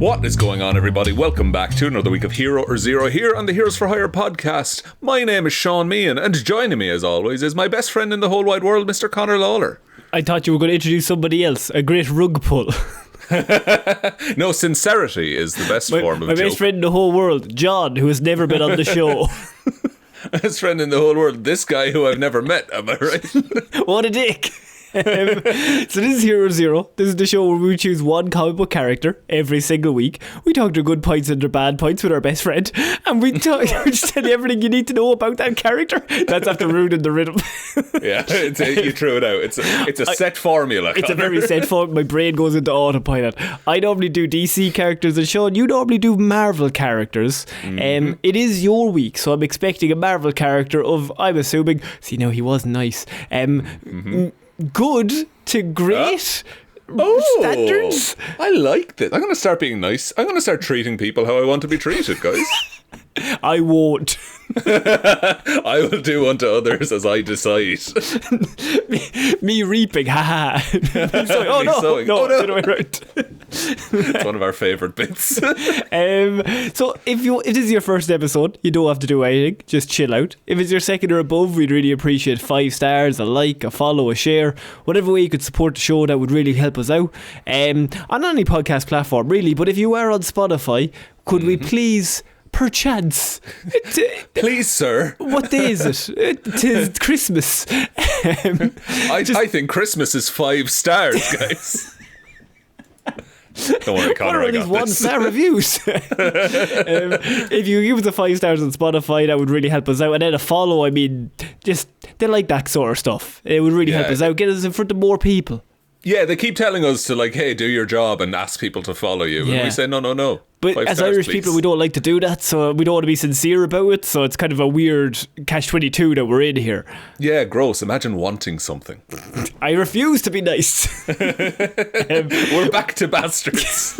What is going on, everybody? Welcome back to another week of Hero or Zero here on the Heroes for Hire podcast. My name is Sean Meehan, and joining me as always is my best friend in the whole wide world, Mr. Conor Lawler. I thought you were going to introduce somebody else, a great rug pull. No, sincerity is the best form of my joke. My best friend in the whole world, John, who has never been on the show. Best friend in the whole world, this guy who I've never met, am I right? What a dick. So this is Hero Zero. This is the show where we choose one comic book character every single week. We talk their good points and their bad points with our best friend, and we just tell you everything you need to know about that character. That's after ruining the rhythm. Yeah, you threw it out. It's a set formula. It's a very set formula. My brain goes into autopilot. I normally do DC characters, and Sean, you normally do Marvel characters. It is your week, so I'm expecting a Marvel character of, I'm assuming, see, now he was nice, good to great standards. I like this. I'm going to start being nice. I'm going to start treating people how I want to be treated, guys. I won't. I will do unto others as I decide. me reaping, haha. Oh no, it's one of our favourite bits. So if this is your first episode, you don't have to do anything, just chill out. If it's your second or above, we'd really appreciate 5 stars, a like, a follow, a share, whatever way you could support the show. That would really help us out on any podcast platform, really. But if you are on Spotify, could we please, perchance, please, sir, what day is it? It is Christmas. I think Christmas is 5 stars, guys. Don't worry, Conor, what are these 1-star reviews? If you give us a 5 stars on Spotify, that would really help us out. And then a follow, I mean, just they like that sort of stuff. It would really help us out, get us in front of more people. Yeah, they keep telling us to, like, hey, do your job and ask people to follow you. And we say, no. But as Irish people, we don't like to do that, so we don't want to be sincere about it. So it's kind of a weird catch-22 that we're in here. Yeah, gross. Imagine wanting something. I refuse to be nice. We're back to bastards.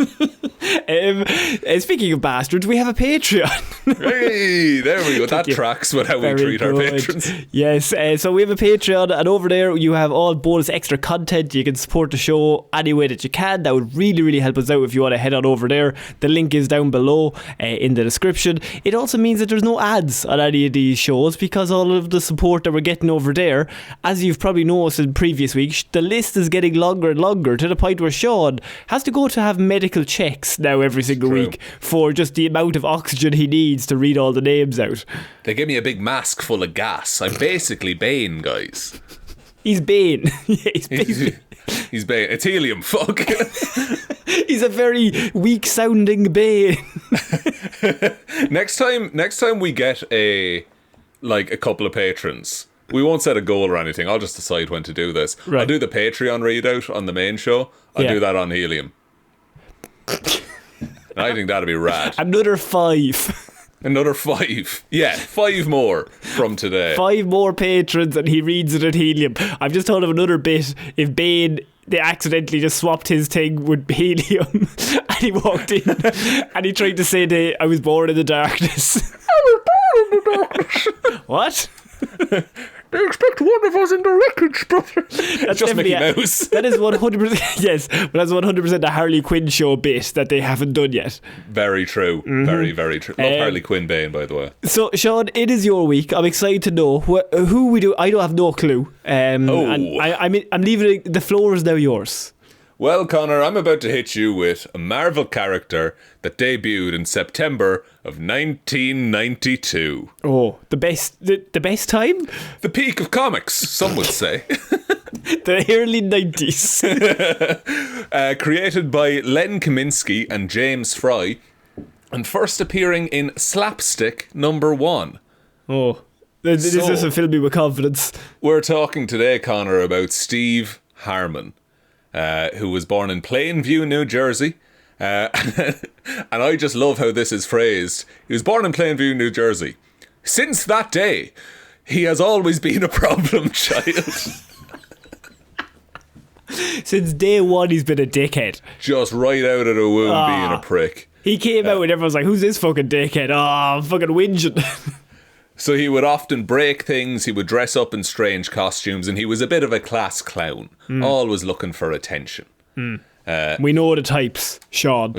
Speaking of bastards, we have a Patreon. Hey, there we go. That tracks with how we treat our patrons. Yes, so we have a Patreon, and over there you have all bonus extra content. You can support the show any way that you can. That would really, really help us out if you want to head on over there. The link is down below in the description. It also means that there's no ads on any of these shows because all of the support that we're getting over there, as you've probably noticed in previous weeks, the list is getting longer and longer to the point where Sean has to go to have medical checks now every single week for just the amount of oxygen he needs to read all the names out. They give me a big mask full of gas. I'm basically Bane, guys. He's Bane. He's Bane. He's Bane. It's helium. Fuck. He's a very weak-sounding Bane. Next time we get a couple of patrons, we won't set a goal or anything. I'll just decide when to do this. Right. I'll do the Patreon readout on the main show. I'll do that on helium. I think that'd be rad. Another 5. Another 5. Yeah, 5 more from today. 5 more patrons and he reads it at helium. I've just thought of another bit. If Bane, they accidentally just swapped his thing with helium and he walked in and he tried to say I was born in the darkness. I was born in the darkness. What? They expect one of us in the wreckage, brother. That's just Mickey Mouse. That is 100%. Yes, but that's 100% the Harley Quinn show bit that they haven't done yet. Very true. Very, very true. Love Harley Quinn Bane, by the way. So, Sean, it is your week. I'm excited to know who we do. I don't have no clue. And I'm leaving the floor is now yours. Well, Conor, I'm about to hit you with a Marvel character that debuted in September of 1992. Oh, the best time? The peak of comics, some would say. The early 90s. Created by Len Kaminski and James Fry, and first appearing in Slapstick #1. Oh, this doesn't fill me with confidence. We're talking today, Conor, about Steve Harmon. Who was born in Plainview, New Jersey. And I just love how this is phrased. He was born in Plainview, New Jersey. Since that day, he has always been a problem child. Since day one, he's been a dickhead. Just right out of the womb being a prick. He came out and everyone's like, who's this fucking dickhead? Oh, I'm fucking whinging. So he would often break things, he would dress up in strange costumes, and he was a bit of a class clown, always looking for attention. We know the types, Sean.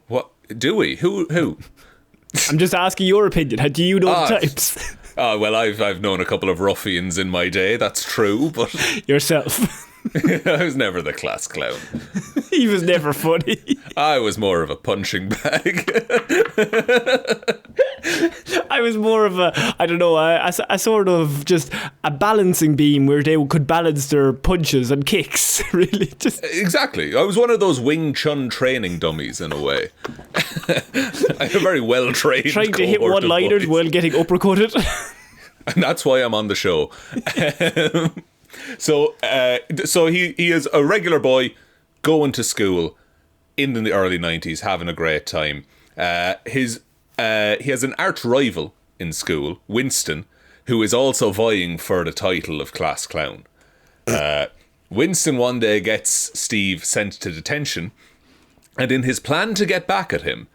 What? Do we? Who? I'm just asking your opinion. Do you know the types? Oh, well, I've known a couple of ruffians in my day, that's true, but... Yourself. I was never the class clown. He was never funny. I was more of a punching bag. I was more of a sort of just a balancing beam where they could balance their punches and kicks, really. Just Exactly. I was one of those Wing Chun training dummies, in a way. I have a very well-trained trying to hit one-liners while getting uppercutted. And that's why I'm on the show. So he is a regular boy going to school in the early 90s, having a great time. He has an arch rival in school, Winston, who is also vying for the title of class clown. Winston one day gets Steve sent to detention, and in his plan to get back at him,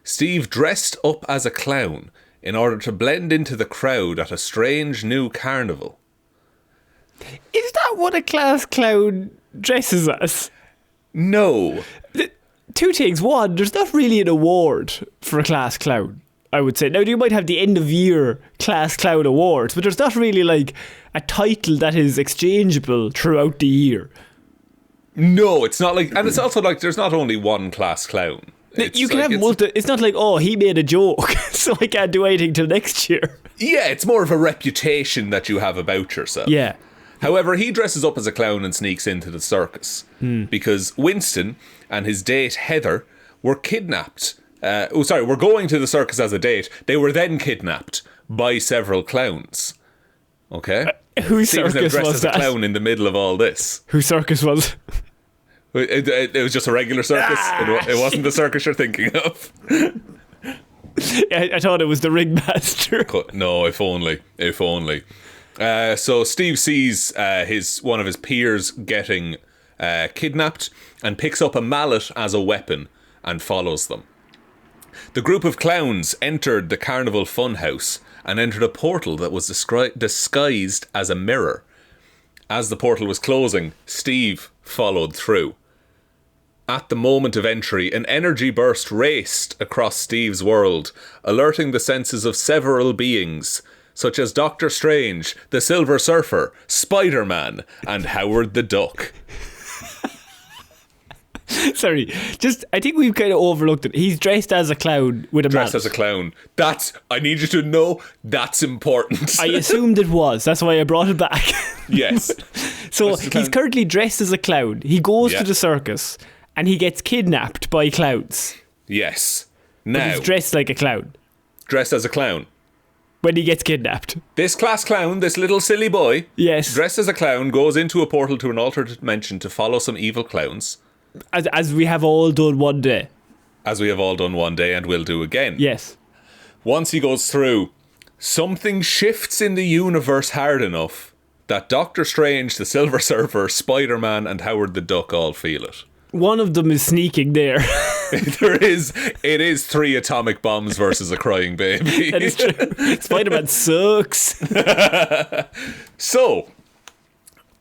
Steve dressed up as a clown in order to blend into the crowd at a strange new carnival. Is that what a class clown dresses as? No. Two things. One, there's not really an award for a class clown, I would say. Now, you might have the end of year class clown awards, but there's not really like a title that is exchangeable throughout the year. No, it's not like, and it's also like there's not only one class clown. You can have it's not like, oh, he made a joke, so I can't do anything till next year. Yeah, it's more of a reputation that you have about yourself. Yeah. However, he dresses up as a clown and sneaks into the circus because Winston and his date Heather were kidnapped. Were going to the circus as a date. They were then kidnapped by several clowns. Okay? Whose Steve circus was dressed was as that? a clown in the middle of all this. Whose circus was it was just a regular circus. It wasn't the circus you're thinking of. I thought it was the ringmaster. No, if only. If only. So Steve sees one of his peers getting kidnapped and picks up a mallet as a weapon and follows them. The group of clowns entered the carnival funhouse and entered a portal that was disguised as a mirror. As the portal was closing, Steve followed through. At the moment of entry, an energy burst raced across Steve's world, alerting the senses of several beings, such as Doctor Strange, the Silver Surfer, Spider-Man, and Howard the Duck. Sorry, I think we've kind of overlooked it. He's dressed as a clown with a mallet. Dressed as a clown. I need you to know, that's important. I assumed it was. That's why I brought it back. Yes. So he's currently dressed as a clown. He goes to the circus and he gets kidnapped by clowns. Yes. But Now, he's dressed like a clown. Dressed as a clown. When he gets kidnapped. This class clown, this little silly boy, yes, dressed as a clown, goes into a portal to an alternate dimension to follow some evil clowns. As we have all done one day. As we have all done one day and will do again. Yes. Once he goes through, something shifts in the universe hard enough that Doctor Strange, the Silver Surfer, Spider-Man and Howard the Duck all feel it. One of them is sneaking there. It is 3 atomic bombs versus a crying baby. That is true. Spider-Man sucks. So,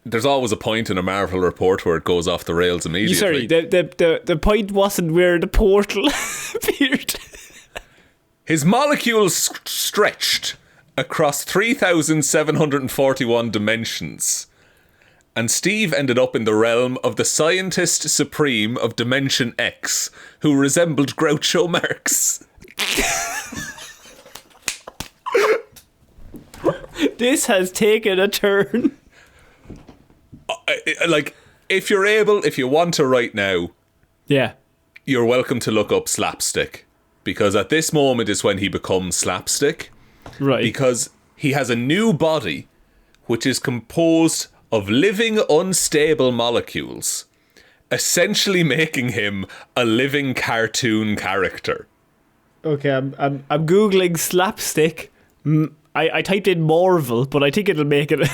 there's always a point in a Marvel report where it goes off the rails immediately. Sorry, the point wasn't where the portal appeared. His molecules stretched across 3,741 dimensions. And Steve ended up in the realm of the Scientist Supreme of Dimension X, who resembled Groucho Marx. This has taken a turn. Like, if you want to right now, yeah, you're welcome to look up Slapstick. Because at this moment is when he becomes Slapstick. Right. Because he has a new body, which is composed of living unstable molecules, essentially making him a living cartoon character. Okay, I'm googling Slapstick. I typed in Marvel, but I think it'll make it.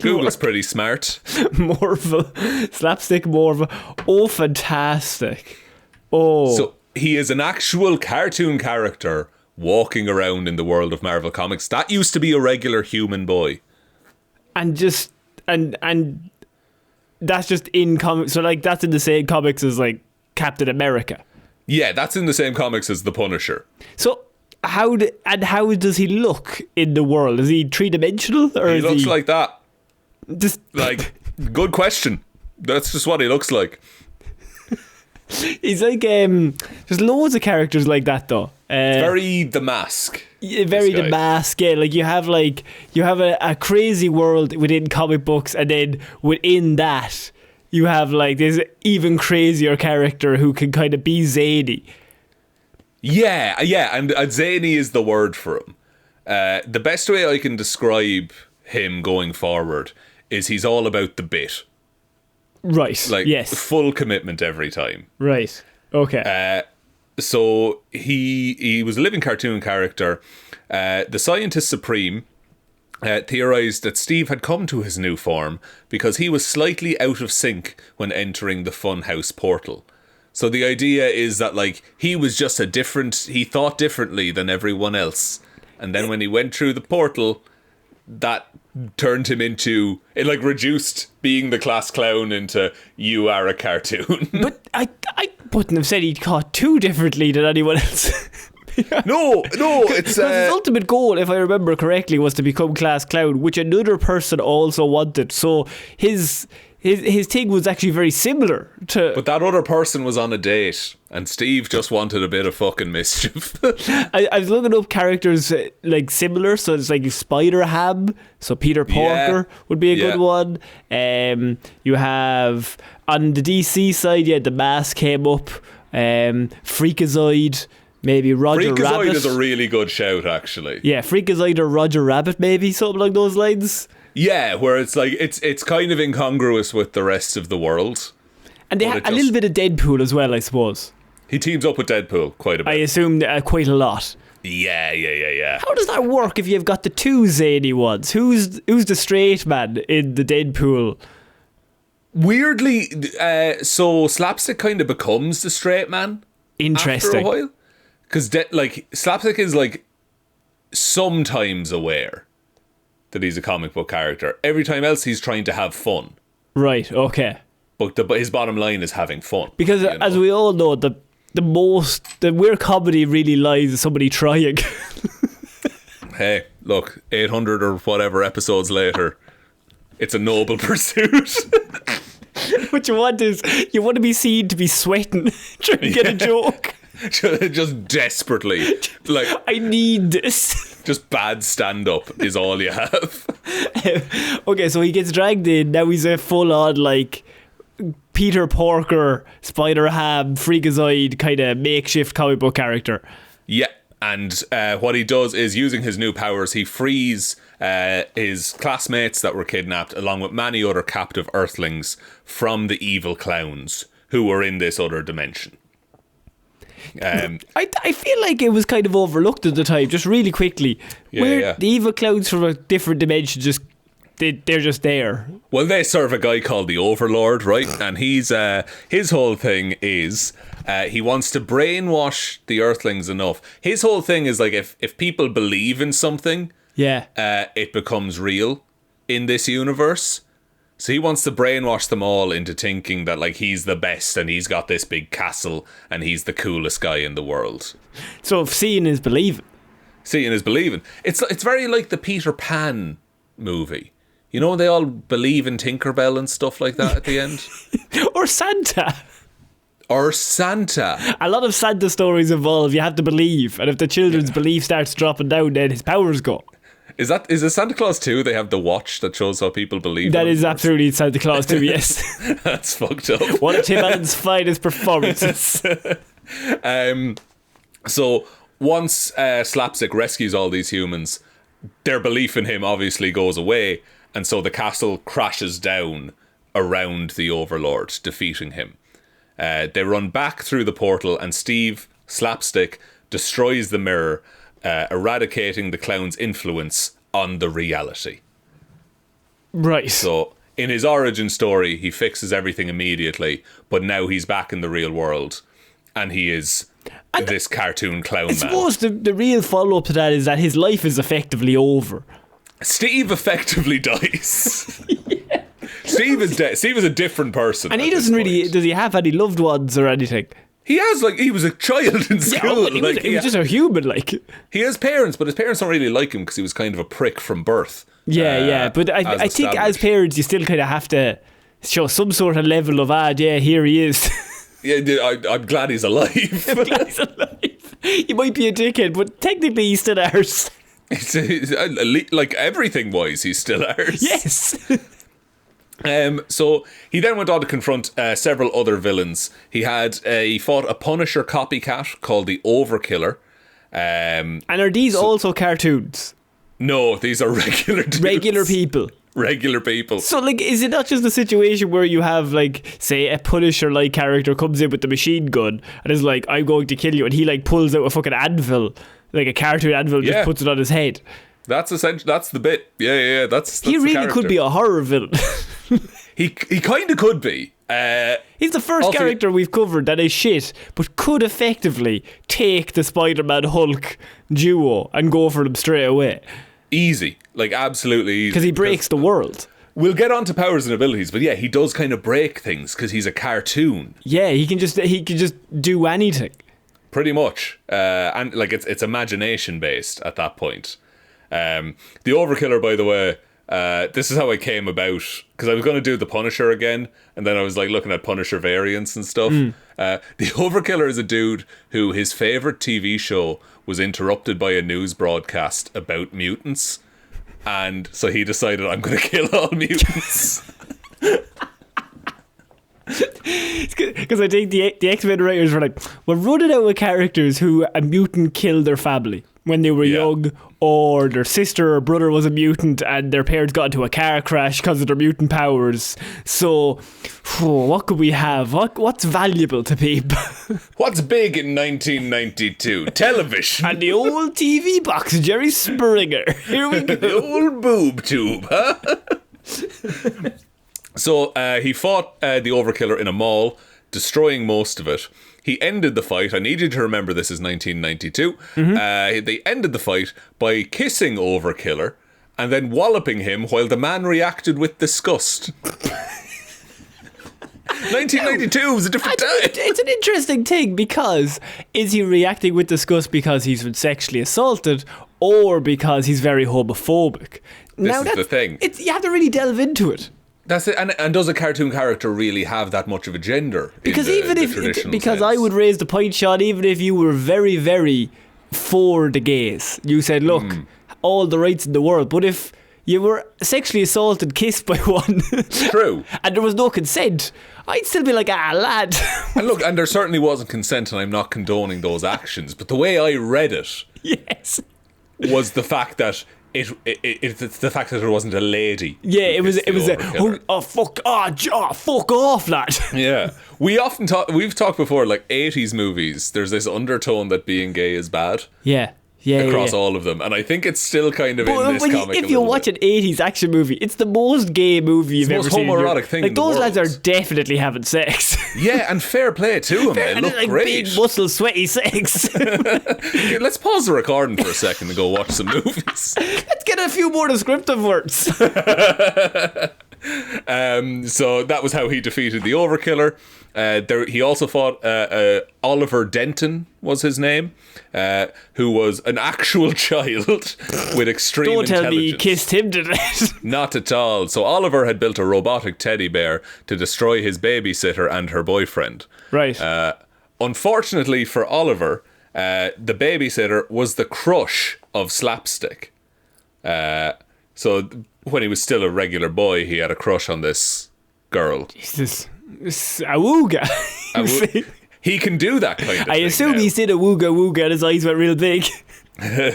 Google's pretty smart. Marvel, Slapstick Marvel. Oh, fantastic! Oh, so he is an actual cartoon character walking around in the world of Marvel Comics. That used to be a regular human boy, and that's just in comics. So like that's in the same comics as like Captain America. Yeah, that's in the same comics as the Punisher. So how does he look in the world? Is he three-dimensional? Or He looks like that. Just Like, good question. That's just what he looks like. he's like there's loads of characters like that though. It's very The Mask. Very The Mask, yeah. Like you have a crazy world within comic books, and then within that you have like this even crazier character who can kind of be zany. Yeah, and zany is the word for him. The best way I can describe him going forward is he's all about the bit. Right. Like, yes. full commitment every time. Right. Okay. So he was a living cartoon character. The Scientist Supreme theorised that Steve had come to his new form because he was slightly out of sync when entering the Funhouse portal. So the idea is that like he was just he thought differently than everyone else. And then when he went through the portal, that turned him into, it like reduced being the class clown into, you are a cartoon. But I wouldn't have said he thought too differently than anyone else. No, it's his ultimate goal, if I remember correctly, was to become class clown, which another person also wanted. So his thing was actually very similar to. But that other person was on a date, and Steve just wanted a bit of fucking mischief. I was looking up characters like similar, so it's like Spider Ham, so Peter Parker would be a good one. You have on the DC side, the Mask came up. Freakazoid. Maybe Roger Rabbit. Freakazoid is a really good shout, actually. Yeah, Freakazoid or Roger Rabbit, maybe, something along those lines. Yeah, where it's like, it's kind of incongruous with the rest of the world. And they have a little bit of Deadpool as well, I suppose. He teams up with Deadpool quite a bit. I assume quite a lot. Yeah. How does that work if you've got the two zany ones? Who's the straight man in the Deadpool? Weirdly, so Slapstick kind of becomes the straight man. Interesting. After a while. Because like Slapstick is like sometimes aware that he's a comic book character. Every time else he's trying to have fun. Right, okay. But his bottom line is having fun. Because as we all know, the where comedy really lies is somebody trying. Hey, look, 800 or whatever episodes later, it's a noble pursuit. What you want is, you want to be seen to be sweating trying to get a joke. Just desperately, like, I need this. Just bad stand-up is all you have. Okay, so he gets dragged in. Now he's a full-on like Peter Parker, Spider Ham, Freakazoid kind of makeshift comic book character. Yeah, and what he does is, using his new powers, he frees his classmates that were kidnapped, along with many other captive Earthlings, from the evil clowns who were in this other dimension. I feel like it was kind of overlooked at the time, just really quickly. The evil clowns from a different dimension they're just there. Well, they serve a guy called the Overlord, right? And he's his whole thing is he wants to brainwash the Earthlings enough. His whole thing is like, if people believe in something, it becomes real in this universe. So he wants to brainwash them all into thinking that like he's the best and he's got this big castle and he's the coolest guy in the world. So if seeing is believing. Seeing is believing. It's very like the Peter Pan movie. You know, they all believe in Tinkerbell and stuff like that at the end. Or Santa. A lot of Santa stories involve you have to believe, and if the children's belief starts dropping down, then his powers go. Is it Santa Claus 2? They have the watch that shows how people believe. That is absolutely Santa Claus 2, yes. That's fucked up. One of Tim Allen's finest performances. So once Slapstick rescues all these humans, their belief in him obviously goes away, and so the castle crashes down around the Overlord, defeating him. They run back through the portal, and Steve, Slapstick, destroys the mirror, eradicating the clown's influence on the reality. Right. So in his origin story, he fixes everything immediately, but now he's back in the real world, and he is this cartoon clown man. I suppose the real follow-up to that is that his life is effectively over. Steve effectively dies. Steve is dead. Steve is a different person. And he doesn't really... Does he have any loved ones or anything? he was a child in school. He was just a human, like. He has parents, but his parents don't really like him because he was kind of a prick from birth. Yeah. But I think as parents, you still kind of have to show some sort of level of, here he is. Yeah, I'm glad he's alive. I'm glad he's alive. He might be a dickhead, but technically he's still ours. Like everything-wise, he's still ours. Yes. So he then went on to confront several other villains. He fought a Punisher copycat called the Overkiller. And are these also cartoons? No, these are regular dudes. Regular people. So, like, is it not just a situation where you have, like, say, a Punisher-like character comes in with the machine gun and is like, I'm going to kill you, and he, like, pulls out a fucking anvil, like a cartoon anvil, just puts it on his head. That's essentially, that's the bit. Yeah, that's he really could be a horror villain. He kind of could be. He's the first character we've covered that is shit, but could effectively take the Spider-Man Hulk duo and go for them straight away. Easy, like absolutely easy. Because he breaks the world. We'll get on to powers and abilities, but yeah, he does kind of break things because he's a cartoon. Yeah, he can just do anything. Pretty much, and like it's imagination based at that point. The Overkiller, by the way, this is how I came about, because I was going to do the Punisher again, and then I was like looking at Punisher variants and stuff. The Overkiller is a dude who his favourite TV show was interrupted by a news broadcast about mutants, and so he decided, I'm going to kill all mutants. Because I think the X-Men writers were like, we're running out of characters who a mutant killed their family when they were young, or their sister or brother was a mutant and their parents got into a car crash because of their mutant powers. So, what could we have? What's valuable to people? What's big in 1992? Television. And the old TV box, Jerry Springer. Here we go. The old boob tube, huh? So he fought the Overkiller in a mall, destroying most of it. He ended the fight. I need you to remember this is 1992. They ended the fight by kissing Overkiller and then walloping him while the man reacted with disgust. 1992 was a different time. It's an interesting thing, because is he reacting with disgust because he's been sexually assaulted or because he's very homophobic? This is the thing. You have to really delve into it. That's it, and does a cartoon character really have that much of a gender? Because sense? I would raise the point, Sean, even if you were very, very for the gays, you said, look, all the rights in the world, but if you were sexually assaulted, kissed by one, true, and there was no consent, I'd still be like, lad. And look, and there certainly wasn't consent, and I'm not condoning those actions, but the way I read it, yes, was the fact that it's the fact that it wasn't a lady. Yeah, it was fuck off, lad. Yeah, we've talked before, like 80s movies, there's this undertone that being gay is bad. Yeah. Across all of them, and I think it's still kind of in this comic. If you watch an 80s action movie, it's the most gay movie you've ever seen. It's the most homoerotic thing. Like, those lads are definitely having sex. Yeah, and fair play to them. They look like great. Big, muscle, sweaty sex. Here, let's pause the recording for a second and go watch some movies. Let's get a few more descriptive words. So that was how he defeated the Overkiller. He also fought Oliver Denton was his name, who was an actual child with extreme intelligence. Don't tell me he kissed him to death. Not at all. So Oliver had built a robotic teddy bear to destroy his babysitter and her boyfriend. Right. Unfortunately for Oliver, the babysitter was the crush of Slapstick. So when he was still a regular boy, he had a crush on this girl. Jesus. Awooga. He can do that kind of thing. I assume he did a wooga and his eyes went real big.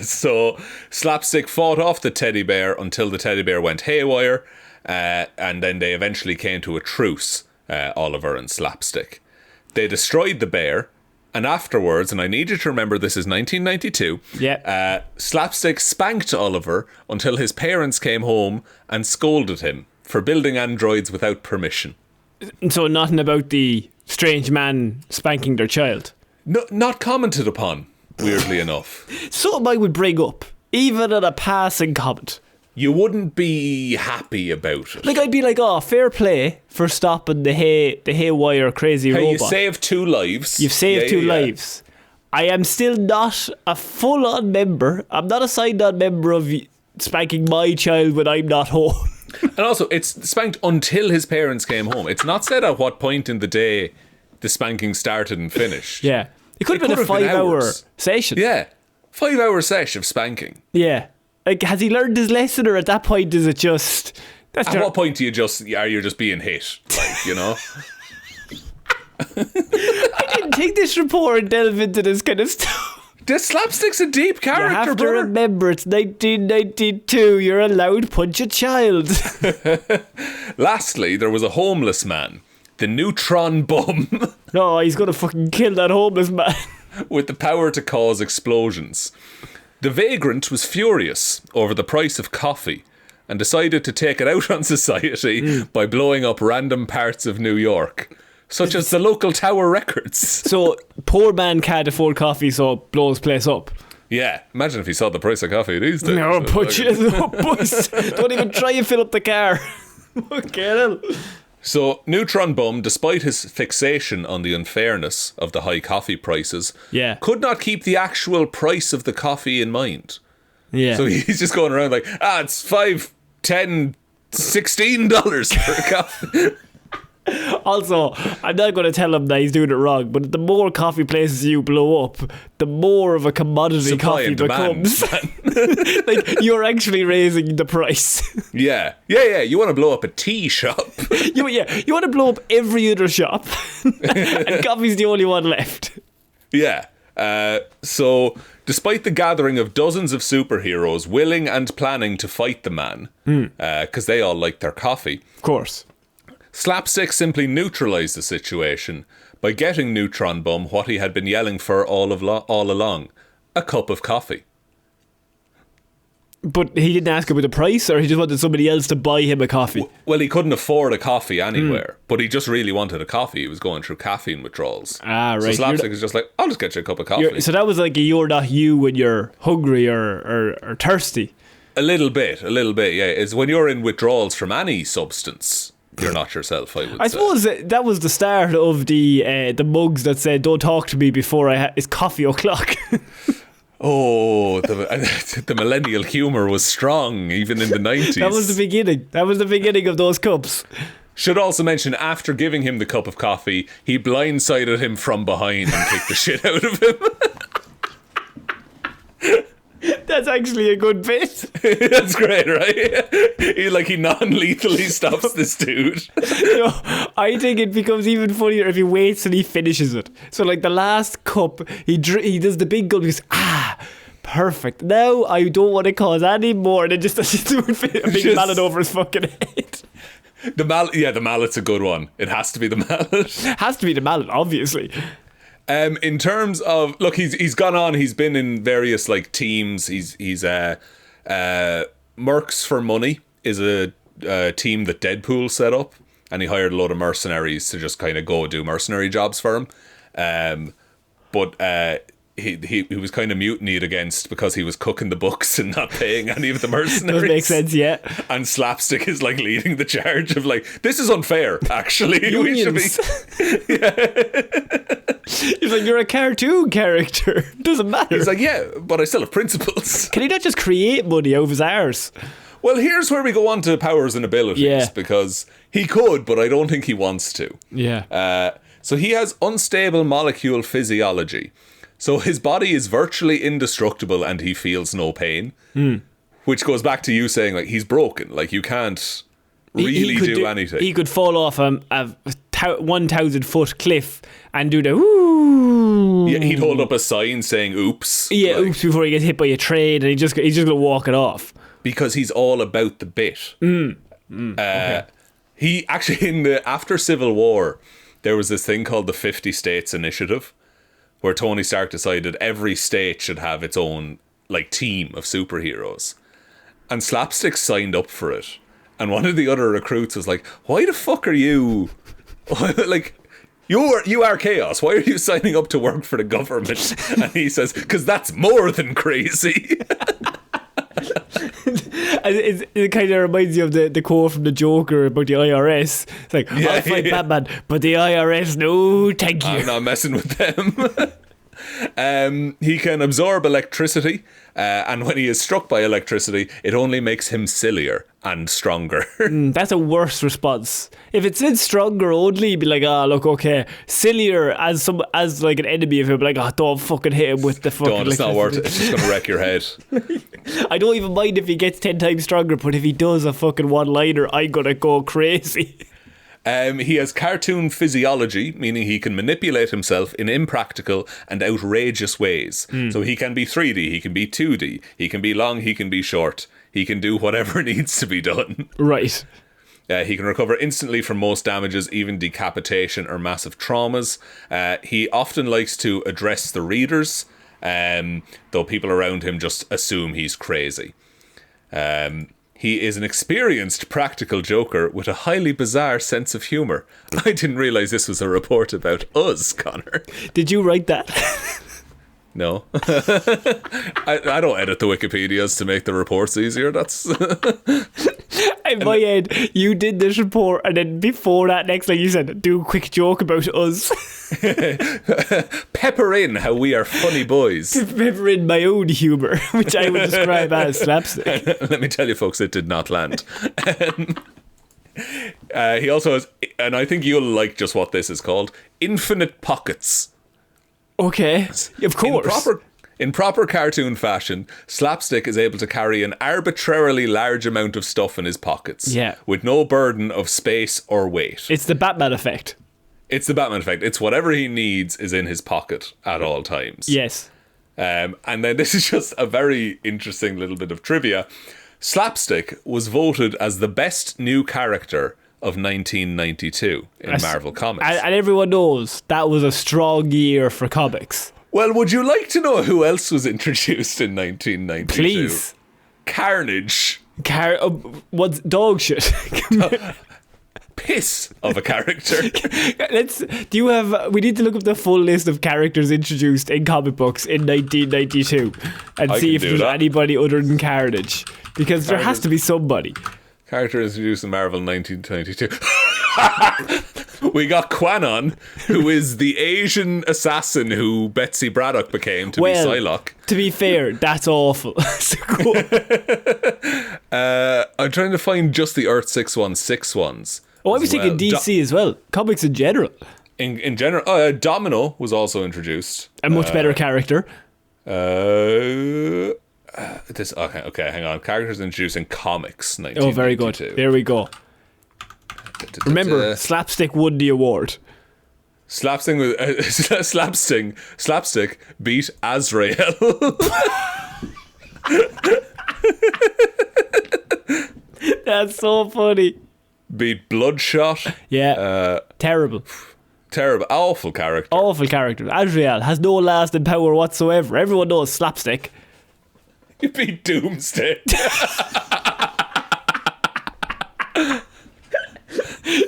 So Slapstick fought off the teddy bear until the teddy bear went haywire, and then they eventually came to a truce, Oliver and Slapstick. They destroyed the bear, and afterwards, and I need you to remember this is 1992, Slapstick spanked Oliver until his parents came home and scolded him for building androids without permission. So nothing about the strange man spanking their child? No, not commented upon, weirdly enough. Something I would bring up, even at a passing comment. you wouldn't be happy about it. Like, I'd be like, oh, fair play for stopping the haywire crazy robot. You saved 2 lives. You've saved 2 lives. I am still not a full-on member. I'm not a signed-on member of spanking my child when I'm not home. And also, it's spanked until his parents came home. It's not said at what point in the day the spanking started and finished. Yeah. It could have been a 5-hour session. Yeah. 5-hour session of spanking. Yeah. Like, has he learned his lesson, or at that point is it just... At what point are you just being hit? Like, you know? I didn't take this report and delve into this kind of stuff. The Slapstick's a deep character, You have to brother. remember, it's 1992. You're allowed to punch a child. Lastly, there was a homeless man. The neutron bum. No, he's gonna fucking kill that homeless man. With the power to cause explosions. The vagrant was furious over the price of coffee and decided to take it out on society by blowing up random parts of New York, such as the local Tower Records. So, poor man can't afford coffee, so blows place up. Yeah, imagine if he saw the price of coffee these days. No, punch it up, boys. Don't even try and fill up the car. Fucking hell. So, Neutron Bum, despite his fixation on the unfairness of the high coffee prices, could not keep the actual price of the coffee in mind. Yeah. So he's just going around like, it's $5, $10, $16 for a coffee. Also, I'm not going to tell him that he's doing it wrong, but the more coffee places you blow up, the more of a commodity Supply coffee becomes. Like, you're actually raising the price. Yeah. You want to blow up a tea shop. You want to blow up every other shop, and coffee's the only one left. Yeah. So, despite the gathering of dozens of superheroes willing and planning to fight the man, because they all like their coffee, of course, Slapstick simply neutralised the situation by getting Neutron Bum what he had been yelling for all along, a cup of coffee. But he didn't ask about the price, or he just wanted somebody else to buy him a coffee? Well, he couldn't afford a coffee anywhere, but he just really wanted a coffee. He was going through caffeine withdrawals. Ah, right. So Slapstick is just like, I'll just get you a cup of coffee. So that was like a you're not you when you're hungry or thirsty. A little bit, yeah. It's when you're in withdrawals from any substance, you're not yourself, I would say. I suppose that was the start of the mugs that said, don't talk to me before it's coffee o'clock. Oh, the millennial humour was strong, even in the 90s. That was the beginning. That was the beginning of those cups. Should also mention, after giving him the cup of coffee, he blindsided him from behind and kicked the shit out of him. That's actually a good bit. That's great, right? He non-lethally stops this dude. I think it becomes even funnier if he waits till he finishes it. So like the last cup, he does the big gulp. He goes, perfect. Now I don't want to cause any more. And it just does a big mallet over his fucking head. The mallet's a good one. It has to be the mallet. Has to be the mallet, obviously. In terms of, look, he's gone on. He's been in various like teams. He's Mercs for Money is a team that Deadpool set up, and he hired a load of mercenaries to just kind of go do mercenary jobs for him. But he was kind of mutinied against because he was cooking the books and not paying any of the mercenaries. Does make sense, yeah. And Slapstick is like leading the charge of like, this is unfair, actually. We should be. He's like, you're a cartoon character. Doesn't matter. He's like, yeah, but I still have principles. Can he not just create money out of his arse? Well, here's where we go on to powers and abilities, because he could, but I don't think he wants to. Yeah. So he has unstable molecule physiology. So his body is virtually indestructible and he feels no pain. Which goes back to you saying, like, he's broken. Like, you can't really do anything. He could fall off a 1,000 foot cliff and do the ooh. Yeah, he'd hold up a sign saying oops. Yeah, oops, before he gets hit by a train, and he's just going to walk it off. Because he's all about the bit. Okay. He actually, after Civil War, there was this thing called the 50 States Initiative, where Tony Stark decided every state should have its own like team of superheroes. And Slapstick signed up for it. And one of the other recruits was like, why the fuck are you... like... You are chaos. Why are you signing up to work for the government? And he says, because that's more than crazy. And it kind of reminds you of the quote from the Joker about the IRS. It's like, I'll fight Batman, but the IRS, no, thank you. I'm not messing with them. He can absorb electricity, and when he is struck by electricity, it only makes him sillier and stronger. That's a worse response. If it said stronger only, you'd be like, look, okay, sillier as like an enemy of him, like, don't fucking hit him with the fucking Don't, it's not worth it. It's just gonna wreck your head. I don't even mind if he gets 10 times stronger, but if he does a fucking one-liner, I'm gonna go crazy. He has cartoon physiology, meaning he can manipulate himself in impractical and outrageous ways. So he can be 3D, he can be 2D, he can be long, he can be short. He can do whatever needs to be done. Right. He can recover instantly from most damages, even decapitation or massive traumas. He often likes to address the readers, though people around him just assume he's crazy. He is an experienced practical joker with a highly bizarre sense of humour. I didn't realise this was a report about us, Connor. Did you write that? No. I don't edit the Wikipedias to make the reports easier. That's... In my head, you did this report, and then before that, next thing you said, do a quick joke about us. Pepper in how we are funny boys. Pepper in my own humour, which I would describe as slapstick. Let me tell you, folks, it did not land. He also has, and I think you'll like just what this is called, infinite pockets. Okay, of course. In proper cartoon fashion, Slapstick is able to carry an arbitrarily large amount of stuff in his pockets. Yeah. With no burden of space or weight. It's the Batman effect. It's the Batman effect. It's whatever he needs is in his pocket at all times. Yes. And then this is just a very interesting little bit of trivia. Slapstick was voted as the best new character of 1992 in Marvel Comics. And everyone knows that was a strong year for comics. Well, would you like to know who else was introduced in 1992? Please. Carnage. What's dog shit? Piss of a character. We need to look up the full list of characters introduced in comic books in 1992 and see if there's anybody other than Carnage. Because there has to be somebody. Character introduced in Marvel 1992. We got Quanon, who is the Asian assassin who Betsy Braddock became to be Psylocke. To be fair, that's awful. I'm trying to find just the Earth 616 ones. Oh, I was thinking DC as well. Comics in general. In general, Domino was also introduced. A much better character. Okay, hang on. Characters introduced in comics. Oh, very good. There we go. Remember, Slapstick won the award. Slapstick beat Azrael. That's so funny. Beat Bloodshot. Yeah. Terrible. Awful character. Awful character. Azrael has no lasting power whatsoever. Everyone knows Slapstick. You beat Doomsday.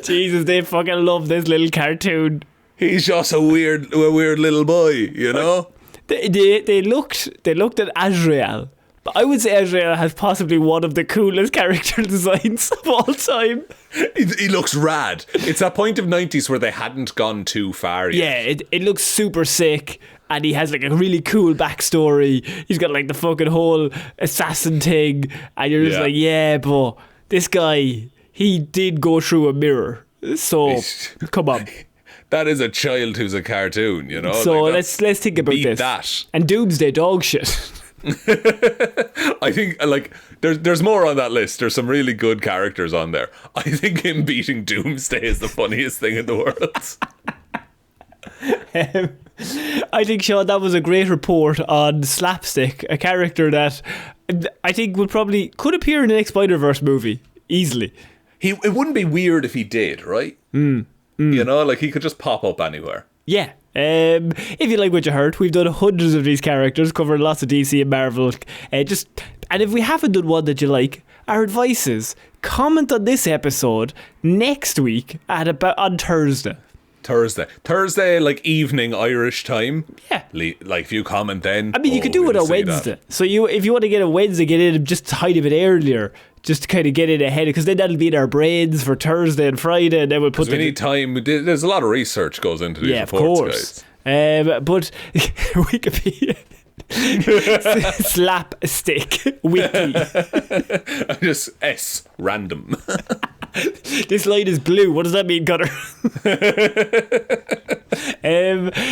Jesus, they fucking love this little cartoon. He's just a weird little boy, you know? They looked at Azrael. But I would say Azrael has possibly one of the coolest character designs of all time. He looks rad. It's that point of 90s where they hadn't gone too far yet. Yeah, it looks super sick. And he has like a really cool backstory. He's got like the fucking whole assassin thing. And you're just like, yeah, but this guy, he did go through a mirror. So, come on. That is a child who's a cartoon, you know? So let's think about this. That. And Doomsday dog shit. I think there's more on that list. There's some really good characters on there. I think him beating Doomsday is the funniest thing in the world. I think, Sean, that was a great report on Slapstick, a character that I think could appear in the next Spider-Verse movie easily. It wouldn't be weird if he did, right? You know, like he could just pop up anywhere. Yeah. If you like what you heard, we've done hundreds of these characters, covered lots of DC and Marvel. And if we haven't done one that you like, our advice is comment on this episode next week on Thursday. Thursday, like evening Irish time. Yeah. Like if you comment then. I mean, you could do it on Wednesday. So if you want to get a Wednesday, get in just hide a bit earlier. Just to kind of get it ahead, because then that'll be in our brains for Thursday and Friday, and then we'll put. We need time. There's a lot of research goes into these reports, guys. But Wikipedia. Slapstick wiki. Just S random. This line is blue. What does that mean, Conor?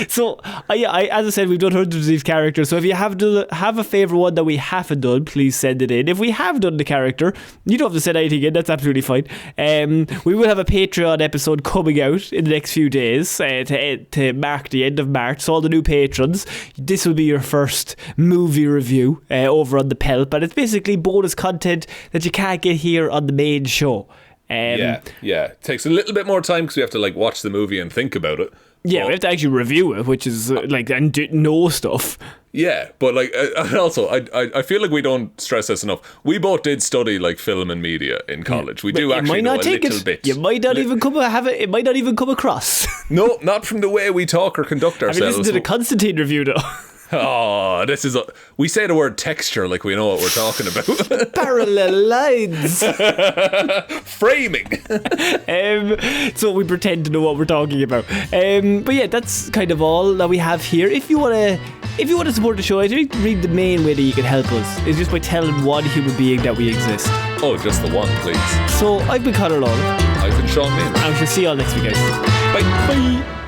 So as I said, we've done hundreds of these characters. So if you have a favourite one that we haven't done, please send it in. If we have done the character, you don't have to send anything in. That's absolutely fine. We will have a Patreon episode coming out in the next few days to mark the end of March. So all the new patrons, this will be your first movie review over on the Pelp, and it's basically bonus content that you can't get here on the main show. Yeah. It takes a little bit more time because we have to like watch the movie and think about it. Yeah, we have to actually review it, which is and know stuff. Yeah, but like also, I feel like we don't stress this enough. We both did study like film and media in college. We do actually know a little bit. You might not even come it might not even come across. No, not from the way we talk or conduct ourselves. Have you listened to the Constantine review though? Oh, this is we say the word texture like we know what we're talking about. Parallel lines. Framing. So we pretend to know what we're talking about. But yeah, that's kind of all that we have here. If you want to support the show, I think the main way that you can help us is just by telling one human being that we exist. Oh, just the one, please. So I've been Conor Lawler. I've been Shaun Meehan. And we shall see you all next week, guys. Bye. Bye.